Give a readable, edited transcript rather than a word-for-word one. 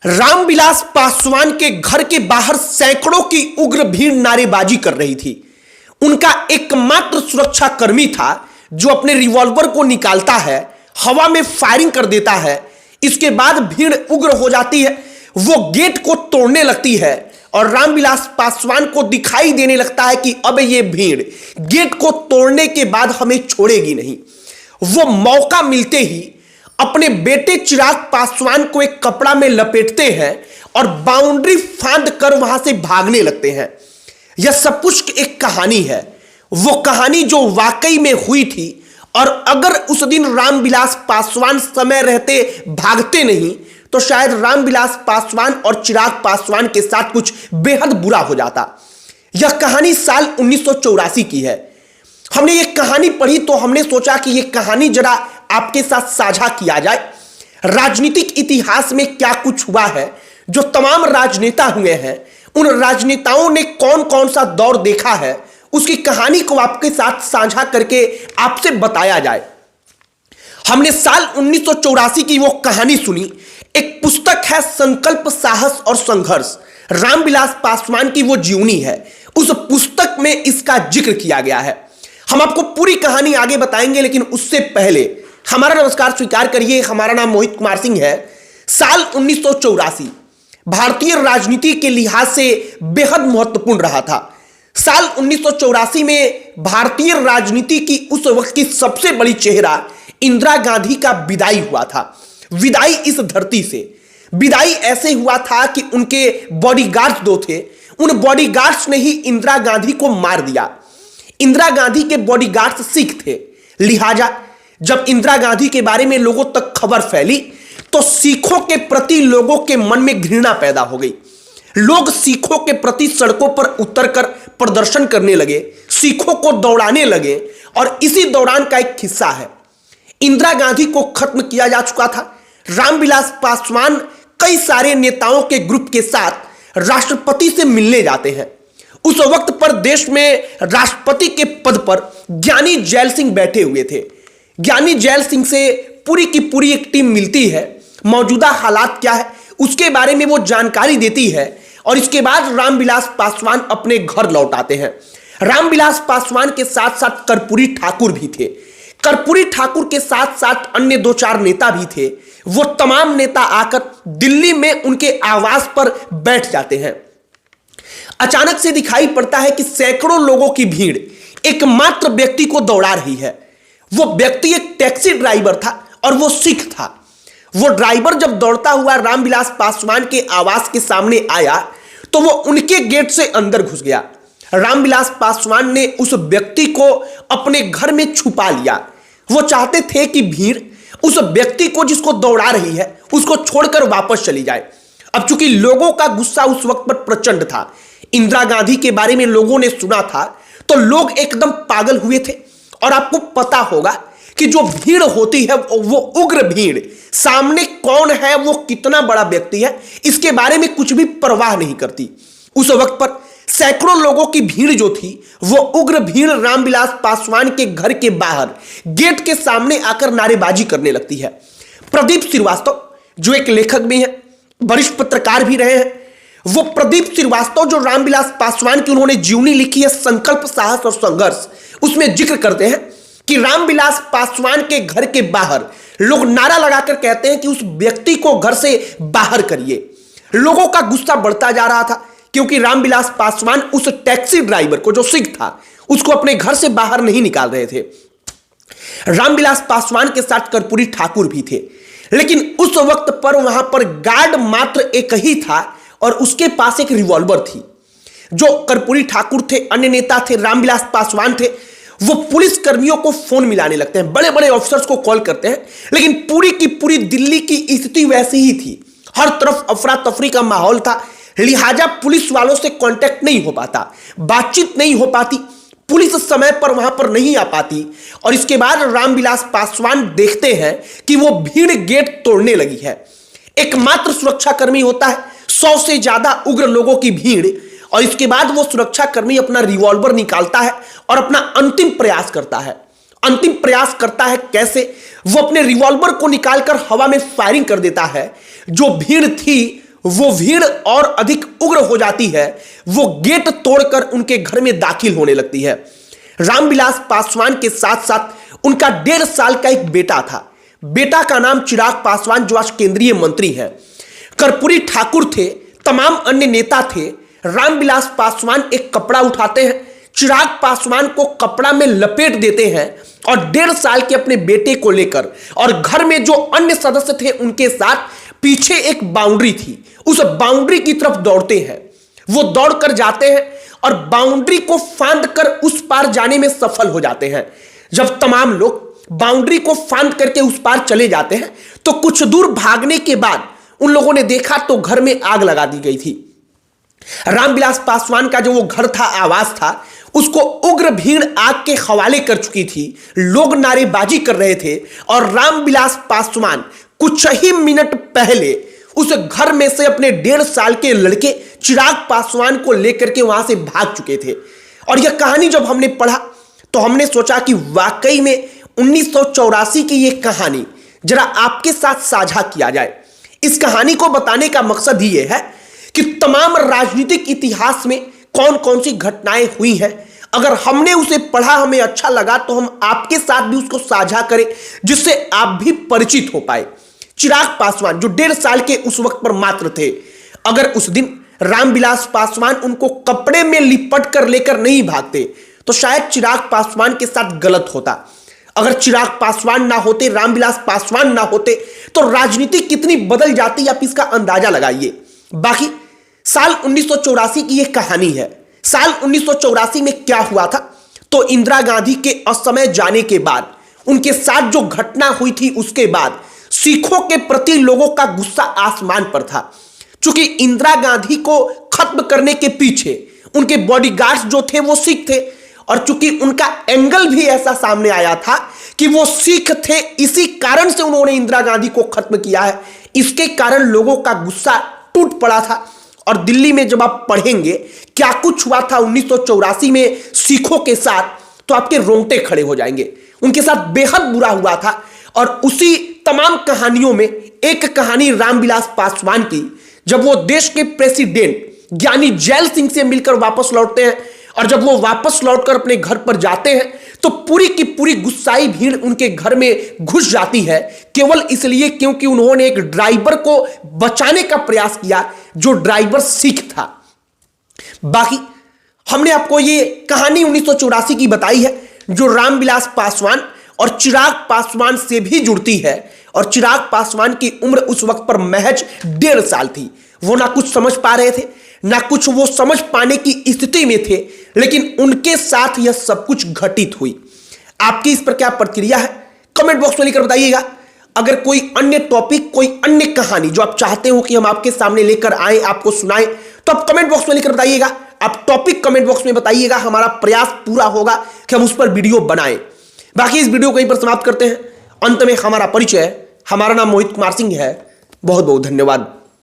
रामविलास पासवान के घर के बाहर सैकड़ों की उग्र भीड़ नारेबाजी कर रही थी। उनका एकमात्र सुरक्षा कर्मी था जो अपने रिवॉल्वर को निकालता है, हवा में फायरिंग कर देता है। इसके बाद भीड़ उग्र हो जाती है, वो गेट को तोड़ने लगती है और रामविलास पासवान को दिखाई देने लगता है कि अब ये भीड़ गेट को तोड़ने के बाद हमें छोड़ेगी नहीं। वो मौका मिलते ही अपने बेटे चिराग पासवान को एक कपड़ा में लपेटते हैं और बाउंड्री फांद कर वहां से भागने लगते हैं। यह सब कुछ एक कहानी है, वो कहानी जो वाकई में हुई थी। और अगर उस दिन रामविलास पासवान समय रहते भागते नहीं तो शायद रामविलास पासवान और चिराग पासवान के साथ कुछ बेहद बुरा हो जाता। यह कहानी साल 1984 की है। हमने ये कहानी पढ़ी तो हमने सोचा कि यह कहानी जरा आपके साथ साझा किया जाए। राजनीतिक इतिहास में क्या कुछ हुआ है, जो तमाम राजनेता हुए हैं, उन राजनेताओं ने कौन कौन सा दौर देखा है, उसकी कहानी को आपके साथ साझा करके आपसे बताया जाए। हमने साल 1984 की वो कहानी सुनी। एक पुस्तक है संकल्प, साहस और संघर्ष, रामविलास पासवान की वो जीवनी है। उस पुस्तक में इसका जिक्र किया गया है। हम आपको पूरी कहानी आगे बताएंगे, लेकिन उससे पहले हमारा नमस्कार स्वीकार करिए। हमारा नाम मोहित कुमार सिंह है। साल 1984 भारतीय राजनीति के लिहाज से बेहद महत्वपूर्ण रहा था। साल 1984 में भारतीय राजनीति की उस वक्त की सबसे बड़ी चेहरा इंदिरा गांधी का विदाई हुआ था। विदाई इस धरती से, विदाई ऐसे हुआ था कि उनके बॉडीगार्ड्स दो थे, उन बॉडीगार्ड्स ने ही इंदिरा गांधी को मार दिया। इंदिरा गांधी के बॉडीगार्ड्स सिख थे, लिहाजा जब इंदिरा गांधी के बारे में लोगों तक खबर फैली तो सिखों के प्रति लोगों के मन में घृणा पैदा हो गई। लोग सिखों के प्रति सड़कों पर उतरकर प्रदर्शन करने लगे, सिखों को दौड़ाने लगे। और इसी दौरान का एक हिस्सा है, इंदिरा गांधी को खत्म किया जा चुका था। रामविलास पासवान कई सारे नेताओं के ग्रुप के साथ राष्ट्रपति से मिलने जाते हैं। उस वक्त पर देश में राष्ट्रपति के पद पर ज्ञानी जैल सिंह बैठे हुए थे। ज्ञानी जैल सिंह से पूरी की पूरी एक टीम मिलती है, मौजूदा हालात क्या है उसके बारे में वो जानकारी देती है। और इसके बाद रामविलास पासवान अपने घर लौट आते हैं। रामविलास पासवान के साथ साथ कर्पूरी ठाकुर भी थे। कर्पूरी ठाकुर के साथ साथ अन्य 2-4 नेता भी थे। वो तमाम नेता आकर दिल्ली में उनके आवास पर बैठ जाते हैं। अचानक से दिखाई पड़ता है कि सैकड़ों लोगों की भीड़ एकमात्र व्यक्ति को दौड़ा रही है। वो व्यक्ति एक टैक्सी ड्राइवर था और वो सिख था। वो ड्राइवर जब दौड़ता हुआ रामविलास पासवान के आवास के सामने आया तो वो उनके गेट से अंदर घुस गया। रामविलास पासवान ने उस व्यक्ति को अपने घर में छुपा लिया। वो चाहते थे कि भीड़ उस व्यक्ति को जिसको दौड़ा रही है उसको छोड़कर वापस चली जाए। अब चूंकि लोगों का गुस्सा उस वक्त पर प्रचंड था, इंदिरा गांधी के बारे में लोगों ने सुना था, तो लोग एकदम पागल हुए थे। और आपको पता होगा कि जो भीड़ होती है वो उग्र भीड़, सामने कौन है, वो कितना बड़ा व्यक्ति है, इसके बारे में कुछ भी परवाह नहीं करती। उस वक्त पर सैकड़ों लोगों की भीड़ जो थी वो उग्र भीड़ रामविलास पासवान के घर के बाहर गेट के सामने आकर नारेबाजी करने लगती है। प्रदीप श्रीवास्तव जो एक लेखक भी हैं, वरिष्ठ पत्रकार भी रहे हैं, वो प्रदीप श्रीवास्तव जो रामविलास पासवान की उन्होंने जीवनी लिखी है संकल्प, साहस और संघर्ष, उसमें जिक्र करते हैं कि रामविलास पासवान के घर के बाहर लोग नारा लगाकर कहते हैं कि उस व्यक्ति को घर से बाहर करिए। लोगों का गुस्सा बढ़ता जा रहा था क्योंकि रामविलास पासवान उस टैक्सी ड्राइवर को जो सिख था उसको अपने घर से बाहर नहीं निकाल रहे थे। रामविलास पासवान के साथ कर्पूरी ठाकुर भी थे, लेकिन उस वक्त पर वहां पर गार्ड मात्र एक ही था और उसके पास एक रिवॉल्वर थी। जो कर्पूरी ठाकुर थे, अन्य नेता थे, रामविलास पासवान थे, वो पुलिस कर्मियों को फोन मिलाने लगते हैं, बड़े बड़े ऑफिसर्स को कॉल करते हैं। लेकिन पूरी की पूरी दिल्ली की स्थिति वैसी ही थी, हर तरफ अफरा तफरी का माहौल था, लिहाजा पुलिस वालों से कांटेक्ट नहीं हो पाता, बातचीत नहीं हो पाती, पुलिस समय पर वहां पर नहीं आ पाती। और इसके बाद रामविलास पासवान देखते हैं कि वो भीड़ गेट तोड़ने लगी है। एकमात्र सुरक्षाकर्मी होता है, 100 से ज्यादा उग्र लोगों की भीड़। और इसके बाद वो सुरक्षाकर्मी अपना रिवॉल्वर निकालता है और अपना अंतिम प्रयास करता है। अंतिम प्रयास करता है कैसे? वो अपने रिवॉल्वर को निकालकर हवा में फायरिंग कर देता है। जो भीड़ थी वो भीड़ और अधिक उग्र हो जाती है। वो गेट तोड़कर उनके घर में दाखिल होने लगती है। रामविलास पासवान के साथ साथ उनका 1.5 साल का एक बेटा था। बेटा का नाम चिराग पासवान, जो आज केंद्रीय मंत्री है। कर्पूरी ठाकुर थे, तमाम अन्य नेता थे। रामविलास पासवान एक कपड़ा उठाते हैं, चिराग पासवान को कपड़ा में लपेट देते हैं और 1.5 साल के अपने बेटे को लेकर और घर में जो अन्य सदस्य थे उनके साथ पीछे एक बाउंड्री थी, उस बाउंड्री की तरफ दौड़ते हैं। वो दौड़कर जाते हैं और बाउंड्री को फांद कर उस पार जाने में सफल हो जाते हैं। जब तमाम लोग बाउंड्री को फांद करके उस पार चले जाते हैं तो कुछ दूर भागने के बाद उन लोगों ने देखा तो घर में आग लगा दी गई थी। रामविलास पासवान का जो वो घर था, आवास था, उसको उग्र भीड़ आग के हवाले कर चुकी थी। लोग नारेबाजी कर रहे थे और रामविलास पासवान कुछ ही मिनट पहले उस घर में से अपने 1.5 साल के लड़के चिराग पासवान को लेकर के वहां से भाग चुके थे। और यह कहानी जब हमने पढ़ा तो हमने सोचा कि वाकई में 1984 की यह कहानी जरा आपके साथ साझा किया जाए। इस कहानी को बताने का मकसद ही यह है कि तमाम राजनीतिक इतिहास में कौन कौन सी घटनाएं हुई हैं, अगर हमने उसे पढ़ा, हमें अच्छा लगा तो हम आपके साथ भी उसको साझा करें, जिससे आप भी परिचित हो पाए। चिराग पासवान जो 1.5 साल के उस वक्त पर मात्र थे, अगर उस दिन रामविलास पासवान उनको कपड़े में लिपट कर लेकर नहीं भागते तो शायद चिराग पासवान के साथ गलत होता। अगर चिराग पासवान ना होते, रामविलास पासवान ना होते तो राजनीति कितनी बदल जाती, आप इसका अंदाजा लगाइए। बाकी साल 1984 की यह कहानी है। साल 1984 में क्या हुआ था, तो इंदिरा गांधी के असमय जाने के बाद, उनके साथ जो घटना हुई थी उसके बाद सिखों के प्रति लोगों का गुस्सा आसमान पर था। चूंकि इंदिरा गांधी को खत्म करने के पीछे उनके बॉडीगार्ड्स जो थे वो सिख थे, और चूंकि उनका एंगल भी ऐसा सामने आया था कि वो सिख थे, इसी कारण से उन्होंने इंदिरा गांधी को खत्म किया है। इसके कारण लोगों का गुस्सा टूट पड़ा था। और दिल्ली में जब आप पढ़ेंगे क्या कुछ हुआ था 1984 में सिखों के साथ, तो आपके रोंगटे खड़े हो जाएंगे। उनके साथ बेहद बुरा हुआ था। और उसी तमाम कहानियों में एक कहानी रामविलास पासवान की, जब वो देश के प्रेसिडेंट ज्ञानी जैल सिंह से मिलकर वापस लौटते हैं, और जब वो वापस लौटकर अपने घर पर जाते हैं तो पूरी की पूरी गुस्साई भीड़ उनके घर में घुस जाती है, केवल इसलिए क्योंकि उन्होंने एक ड्राइवर को बचाने का प्रयास किया जो ड्राइवर सिख था। बाकी हमने आपको ये कहानी 1984 की बताई है, जो रामविलास पासवान और चिराग पासवान से भी जुड़ती है। और चिराग पासवान की उम्र उस वक्त पर महज 1.5 साल थी। वो ना कुछ समझ पा रहे थे, ना कुछ वो समझ पाने की स्थिति में थे, लेकिन उनके साथ यह सब कुछ घटित हुई। आपकी इस पर क्या प्रतिक्रिया है, कमेंट बॉक्स में लिखकर बताइएगा। अगर कोई अन्य टॉपिक, कोई अन्य कहानी जो आप चाहते हो कि हम आपके सामने लेकर आए, आपको सुनाएं, तो आप कमेंट बॉक्स में लिखकर बताइएगा। आप टॉपिक कमेंट बॉक्स में बताइएगा, हमारा प्रयास पूरा होगा कि हम उस पर वीडियो बनाएं। बाकी इस वीडियो को यहीं पर समाप्त करते हैं। अंत में हमारा परिचय, हमारा नाम मोहित कुमार सिंह है। बहुत बहुत धन्यवाद।